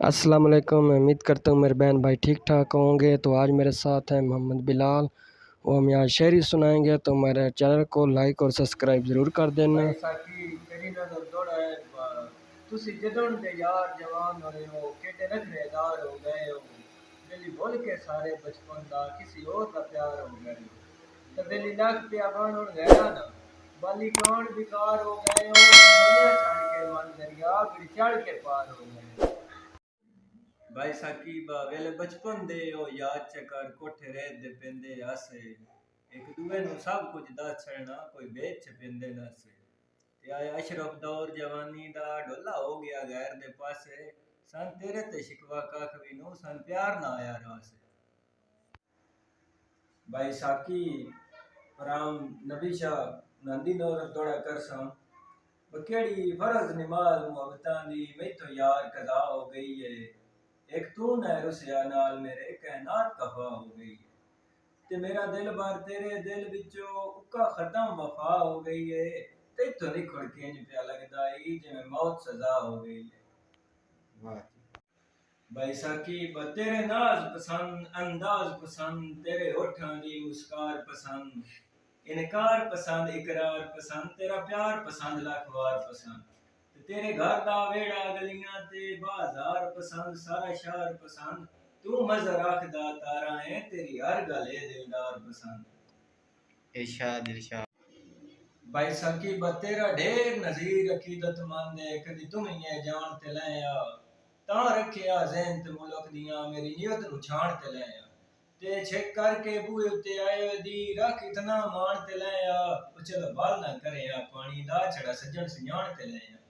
अस्सलाम वालेकुम। मैं उम्मीद करता हूँ मेरे बहन भाई ठीक ठाक होंगे। तो आज मेरे साथ हैं मोहम्मद बिलाल, वो हमें आज शायरी सुनाएंगे। तो मेरे चैनल को लाइक और सब्सक्राइब ज़रूर कर देना। भाई साकी तेरी नजर दौड़ा है तुसी जदन दे यार जवान होए हो केटे नखरेदार हो गए हो दिली भुल के सारे बचपन दा किसी और दा प्यार हो गए हो तो दिली लख पिया बन गया ना बाली कौन बेकार हो गए हो दुनिया छाड़ के मन दरिया बिड़ चढ़ के पार हो गए। भाई साकी वेले बचपन दे ओ याद चकर कोठे रह दे पेंदे आसे एक दूए नु सब कुछ दस छड़ना कोई बेच पेंदे नसे ते आया अशरफ दौर जवानी दा ढोला हो गया गैर दे पासे सन तेरे ते शिकवा कख भी नु सन प्यार ना आया रासे। भाई साकी राम नबी शाह नंदी नौर दौड़ा कर सा बकेड़ी फर्ज नमाज मोहब्बतां दी मैथों यार कज़ा हो गई है एक तू न रुसिया नाल मेरे कहनात कफा हो गई ते मेरा दिल बार तेरे दिल विचों उक्का खत्म वफा हो गई है तैथों निखड़ के इंज पिया लगदा ई जिवें मौत सजा हो गई है। वाह भाई साकी तेरे नाज पसंद अंदाज पसंद तेरे होठां दी मुस्कान पसंद इनकार पसंद इकरार पसंद तेरा प्यार पसंद लाख वार पसंद तेरे घर दा वेड़ा गलियां ते बाजार पसंद सारा शहर पसंद तू मजर आखदा तारा है तेरी हर गल ए दिलदार पसंद। इरशाद इरशाद भाई साकी तेरा ढेर नजीर अकीदतमंद है कदी तुम ही जान ते लैया ता रखिया ज़हन ते मुल्क दियां मेरी नियत नु छाण ते लैया ते छेक करके बूहे उत्ते आए दी रख इतना मान ते लैया चलो बाल ना करे पानी दा छड़ा सज्जन सियाण ते लैया।